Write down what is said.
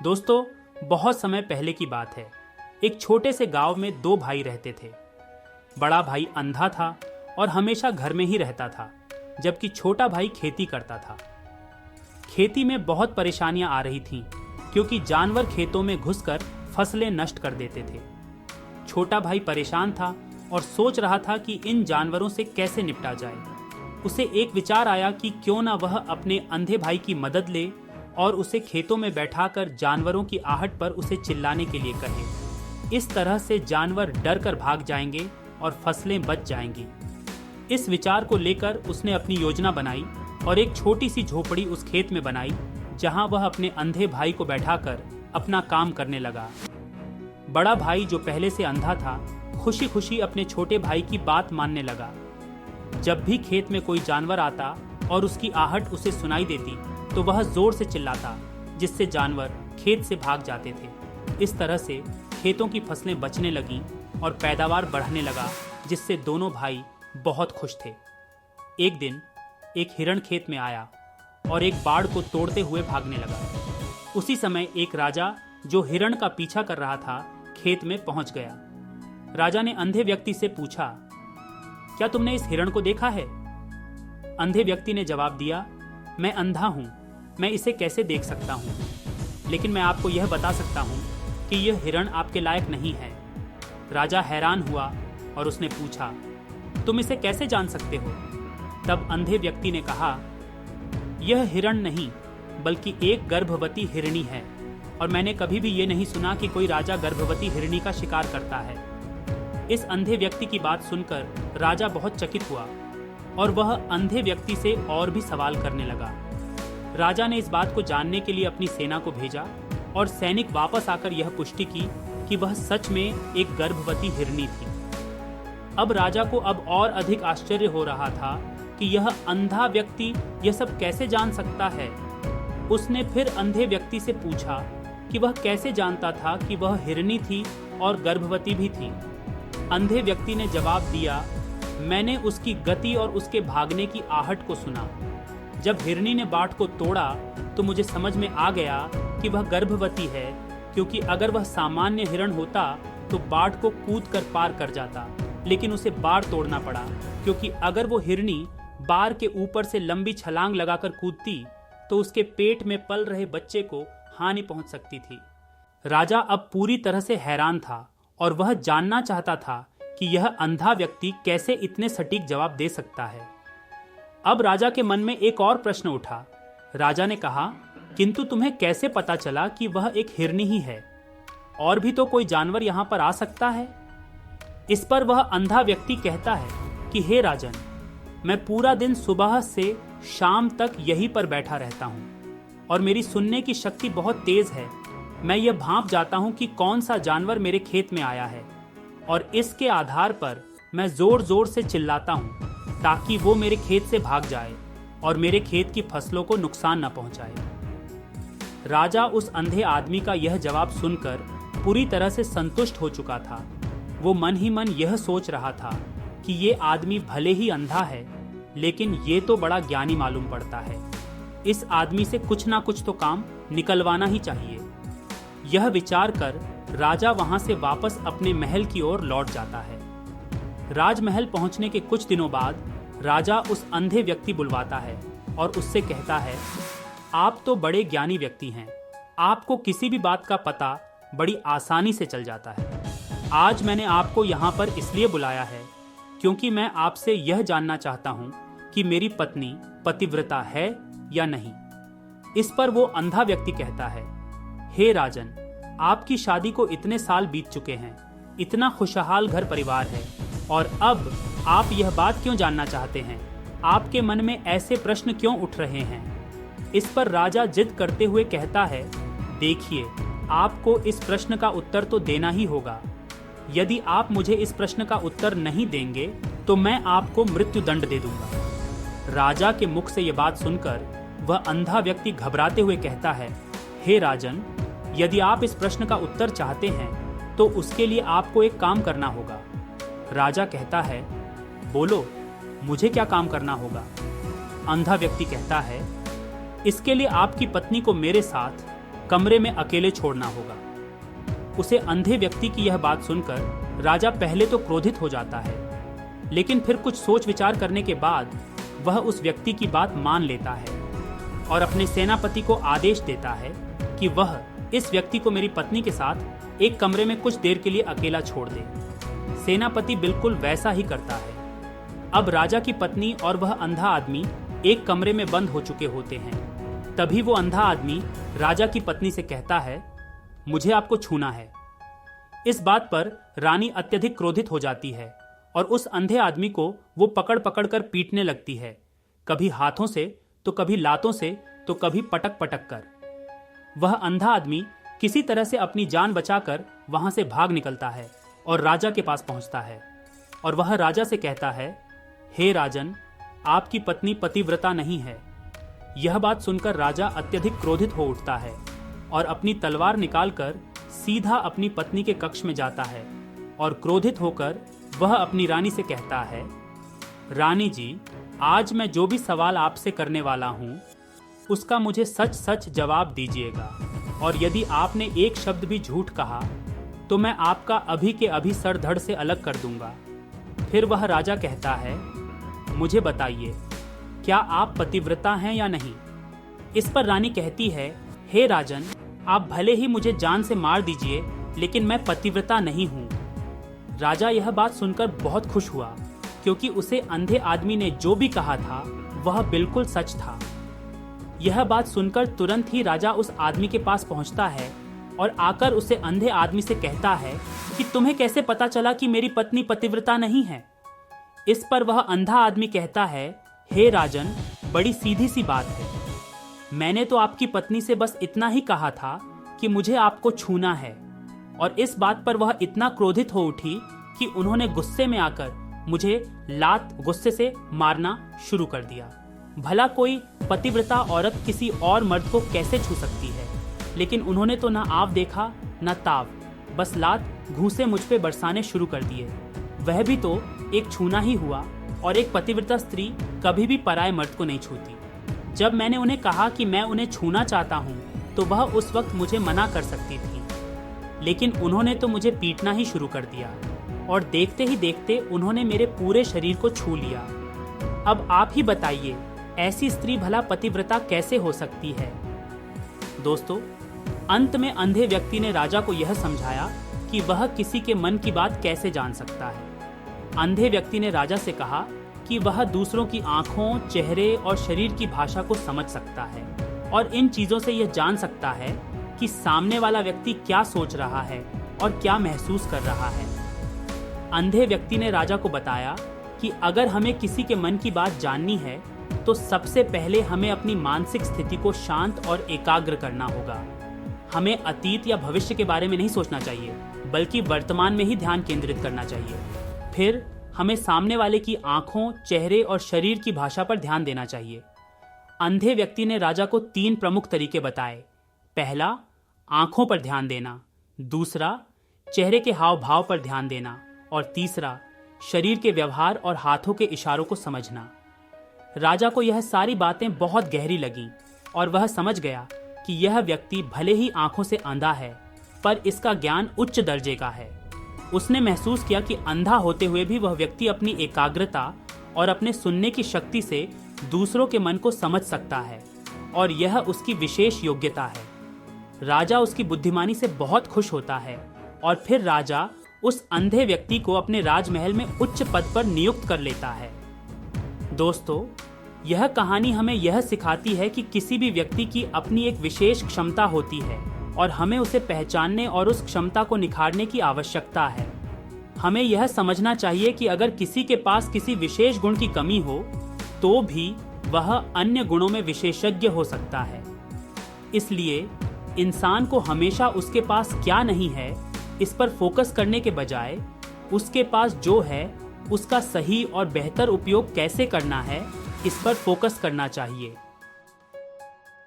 दोस्तों, बहुत समय पहले की बात है। एक छोटे से गांव में दो भाई रहते थे। बड़ा भाई अंधा था और हमेशा घर में ही रहता था, जबकि छोटा भाई खेती करता था। खेती में बहुत परेशानियां आ रही थीं, क्योंकि जानवर खेतों में घुसकर फसलें नष्ट कर देते थे। छोटा भाई परेशान था और सोच रहा था कि इन जानवरों से कैसे निपटा जाए। उसे एक विचार आया कि क्यों ना वह अपने अंधे भाई की मदद ले और उसे खेतों में बैठाकर जानवरों की आहट पर उसे चिल्लाने के लिए कहे। इस तरह से जानवर डर कर भाग जाएंगे और फसलें बच जाएंगी। इस विचार को लेकर उसने अपनी योजना बनाई और एक छोटी सी झोपड़ी उस खेत में बनाई, जहां वह अपने अंधे भाई को बैठाकर अपना काम करने लगा। बड़ा भाई, जो पहले से अंधा था, खुशी खुशी अपने छोटे भाई की बात मानने लगा। जब भी खेत में कोई जानवर आता और उसकी आहट उसे सुनाई देती, तो वह जोर से चिल्लाता, जिससे जानवर खेत से भाग जाते थे। इस तरह से खेतों की फसलें बचने लगीं और पैदावार बढ़ने लगा, जिससे दोनों भाई बहुत खुश थे। एक दिन एक हिरण खेत में आया और एक बाड़ को तोड़ते हुए भागने लगा। उसी समय एक राजा, जो हिरण का पीछा कर रहा था, खेत में पहुंच गया। राजा ने अंधे व्यक्ति से पूछा, क्या तुमने इस हिरण को देखा है? अंधे व्यक्ति ने जवाब दिया, मैं अंधा हूं, मैं इसे कैसे देख सकता हूं? लेकिन मैं आपको यह बता सकता हूं कि यह हिरण आपके लायक नहीं है। राजा हैरान हुआ और उसने पूछा, तुम इसे कैसे जान सकते हो? तब अंधे व्यक्ति ने कहा, यह हिरण नहीं, बल्कि एक गर्भवती हिरणी है, और मैंने कभी भी ये नहीं सुना कि कोई राजा गर्भवती हिरणी का शिकार करता है। इस अंधे व्यक्ति की बात सुनकर राजा बहुत चकित हुआ और वह अंधे व्यक्ति से और भी सवाल करने लगा। राजा ने इस बात को जानने के लिए अपनी सेना को भेजा और सैनिक वापस आकर यह पुष्टि की कि वह सच में एक गर्भवती हिरणी थी। अब राजा को अब और अधिक आश्चर्य हो रहा था कि यह अंधा व्यक्ति यह सब कैसे जान सकता है। उसने फिर अंधे व्यक्ति से पूछा कि वह कैसे जानता था कि वह हिरणी थी और गर्भवती भी थी। अंधे व्यक्ति ने जवाब दिया, मैंने उसकी गति और उसके भागने की आहट को सुना। जब हिरणी ने बाट को तोड़ा तो मुझे समझ में आ गया कि वह गर्भवती है, क्योंकि अगर वह सामान्य हिरण होता तो बाट को कूद कर पार कर जाता, लेकिन उसे बाड़ तोड़ना पड़ा, क्योंकि अगर वो हिरणी बार के ऊपर से लंबी छलांग लगाकर कूदती तो उसके पेट में पल रहे बच्चे को हानि पहुंच सकती थी। राजा अब पूरी तरह से हैरान था और वह जानना चाहता था कि यह अंधा व्यक्ति कैसे इतने सटीक जवाब दे सकता है। अब राजा के मन में एक और प्रश्न उठा। राजा ने कहा, किंतु तुम्हें कैसे पता चला कि वह एक हिरणी ही है? और भी तो कोई जानवर यहाँ पर आ सकता है। इस पर वह अंधा व्यक्ति कहता है कि हे राजन, मैं पूरा दिन सुबह से शाम तक यहीं पर बैठा रहता हूँ और मेरी सुनने की शक्ति बहुत तेज है। मैं यह भांप जाता हूँ कि कौन सा जानवर मेरे खेत में आया है, और इसके आधार पर मैं जोर जोर से चिल्लाता हूँ ताकि वो मेरे खेत से भाग जाए और मेरे खेत की फसलों को नुकसान न पहुंचाए। राजा उस अंधे आदमी का यह जवाब सुनकर पूरी तरह से संतुष्ट हो चुका था। वो मन ही मन यह सोच रहा था कि ये आदमी भले ही अंधा है, लेकिन ये तो बड़ा ज्ञानी मालूम पड़ता है। इस आदमी से कुछ ना कुछ तो काम निकलवाना ही चाहिए। यह विचार कर राजा वहां से वापस अपने महल की ओर लौट जाता है। राजमहल पहुंचने के कुछ दिनों बाद राजा उस अंधे व्यक्ति बुलवाता है और उससे कहता है, आप तो बड़े ज्ञानी व्यक्ति हैं, आपको किसी भी बात का पता बड़ी आसानी से चल जाता है। आज मैंने आपको यहाँ पर इसलिए बुलाया है क्योंकि मैं आपसे यह जानना चाहता हूँ कि मेरी पत्नी पतिव्रता है या नहीं। इस पर वो अंधा व्यक्ति कहता है, हे राजन, आपकी शादी को इतने साल बीत चुके हैं, इतना खुशहाल घर परिवार है, और अब आप यह बात क्यों जानना चाहते हैं? आपके मन में ऐसे प्रश्न क्यों उठ रहे हैं? इस पर राजा जिद करते हुए कहता है, देखिए, आपको इस प्रश्न का उत्तर तो देना ही होगा। यदि आप मुझे इस प्रश्न का उत्तर नहीं देंगे तो मैं आपको मृत्यु दंड दे दूंगा। राजा के मुख से यह बात सुनकर वह अंधा व्यक्ति घबराते हुए कहता है, हे राजन, यदि आप इस प्रश्न का उत्तर चाहते हैं तो उसके लिए आपको एक काम करना होगा। राजा कहता है, बोलो, मुझे क्या काम करना होगा? अंधा व्यक्ति कहता है, इसके लिए आपकी पत्नी को मेरे साथ कमरे में अकेले छोड़ना होगा। उसे अंधे व्यक्ति की यह बात सुनकर राजा पहले तो क्रोधित हो जाता है, लेकिन फिर कुछ सोच विचार करने के बाद वह उस व्यक्ति की बात मान लेता है और अपने सेनापति को आदेश देता है कि वह इस व्यक्ति को मेरी पत्नी के साथ एक कमरे में कुछ देर के लिए अकेला छोड़ दे। सेनापति बिल्कुल वैसा ही करता है। अब राजा की पत्नी और वह अंधा आदमी एक कमरे में बंद हो चुके होते हैं। तभी वो अंधा आदमी राजा की पत्नी से कहता है, मुझे आपको छूना है। इस बात पर रानी अत्यधिक क्रोधित हो जाती है और उस अंधे आदमी को वो पकड़ पकड़ कर पीटने लगती है, कभी हाथों से तो कभी लातों से तो कभी पटक पटक कर। वह अंधा आदमी किसी तरह से अपनी जान बचाकर वहां से भाग निकलता है और राजा के पास पहुंचता है और वह राजा से कहता है, हे राजन, आपकी पत्नी पतिव्रता नहीं है। यह बात सुनकर राजा अत्यधिक क्रोधित हो उठता है और अपनी तलवार निकालकर सीधा अपनी पत्नी के कक्ष में जाता है और क्रोधित होकर वह अपनी रानी से कहता है, रानी जी, आज मैं जो भी सवाल आपसे करने वाला हूँ उसका मुझे सच सच जवाब दीजिएगा, और यदि आपने एक शब्द भी झूठ कहा तो मैं आपका अभी के अभी सर धड़ से अलग कर दूंगा। फिर वह राजा कहता है, मुझे बताइए, क्या आप पतिव्रता हैं या नहीं? इस पर रानी कहती है, हे राजन, आप भले ही मुझे जान से मार दीजिए, लेकिन मैं पतिव्रता नहीं हूँ। राजा यह बात सुनकर बहुत खुश हुआ, क्योंकि उसे अंधे आदमी ने जो भी कहा था वह बिल्कुल सच था। यह बात सुनकर तुरंत ही राजा उस आदमी के पास पहुंचता है और आकर उसे अंधे आदमी से कहता है कि तुम्हें कैसे पता चला कि मेरी पत्नी पतिव्रता नहीं है? इस पर वह अंधा आदमी कहता है, हे राजन, बड़ी सीधी सी बात है। मैंने तो आपकी पत्नी से बस इतना ही कहा था कि मुझे आपको छूना है, और इस बात पर वह इतना क्रोधित हो उठी कि उन्होंने गुस्से में आकर मुझे लात गुस्से से मारना शुरू कर दिया। भला कोई पतिव्रता औरत किसी और मर्द को कैसे छू सकती है? लेकिन उन्होंने तो ना आव देखा ना ताव, बस लात घूंसे मुझ पे बरसाने शुरू कर दिए। वह भी तो एक छूना ही हुआ, और एक पतिव्रता स्त्री कभी भी पराये मर्द को नहीं छूती। जब मैंने उन्हें कहा कि मैं उन्हें छूना चाहता हूँ तो वह उस वक्त मुझे मना कर सकती थी, लेकिन उन्होंने तो मुझे पीटना ही शुरू कर दिया, और देखते ही देखते उन्होंने मेरे पूरे शरीर को छू लिया। अब आप ही बताइए, ऐसी स्त्री भला पतिव्रता कैसे हो सकती है? दोस्तों, अंत में अंधे व्यक्ति ने राजा को यह समझाया कि वह किसी के मन की बात कैसे जान सकता है। अंधे व्यक्ति ने राजा से कहा कि वह दूसरों की आंखों, चेहरे और शरीर की भाषा को समझ सकता है और इन चीजों से यह जान सकता है कि सामने वाला व्यक्ति क्या सोच रहा है और क्या महसूस कर रहा है। अंधे व्यक्ति ने राजा को बताया कि अगर हमें किसी के मन की बात जाननी है तो सबसे पहले हमें अपनी मानसिक स्थिति को शांत और एकाग्र करना होगा। हमें अतीत या भविष्य के बारे में नहीं सोचना चाहिए, बल्कि वर्तमान में ही ध्यान केंद्रित करना चाहिए। फिर हमें सामने वाले की आंखों, चेहरे और शरीर की भाषा पर ध्यान देना चाहिए। अंधे व्यक्ति ने राजा को 3 प्रमुख तरीके बताए। पहला, आंखों पर ध्यान देना, दूसरा, चेहरे के हाव भाव पर ध्यान देना, और तीसरा, शरीर के व्यवहार और हाथों के इशारों को समझना। राजा को यह सारी बातें बहुत गहरी लगीं और वह समझ गया कि यह व्यक्ति भले ही आंखों से अंधा है, पर इसका ज्ञान उच्च दर्जे का है। उसने महसूस किया कि अंधा होते हुए भी वह व्यक्ति अपनी एकाग्रता और अपने सुनने की शक्ति से दूसरों के मन को समझ सकता है, और यह उसकी विशेष योग्यता है। राजा उसकी बुद्धिमानी से बहुत खुश होता है, और फिर राजा उस अंधे व्यक्ति को अपने राजमहल में उच्च पद पर नियुक्त कर लेता है। दोस्तों, यह कहानी हमें यह सिखाती है कि किसी भी व्यक्ति की अपनी एक विशेष क्षमता होती है और हमें उसे पहचानने और उस क्षमता को निखारने की आवश्यकता है। हमें यह समझना चाहिए कि अगर किसी के पास किसी विशेष गुण की कमी हो तो भी वह अन्य गुणों में विशेषज्ञ हो सकता है। इसलिए इंसान को हमेशा उसके पास क्या नहीं है इस पर फोकस करने के बजाय उसके पास जो है उसका सही और बेहतर उपयोग कैसे करना है इस पर फोकस करना चाहिए।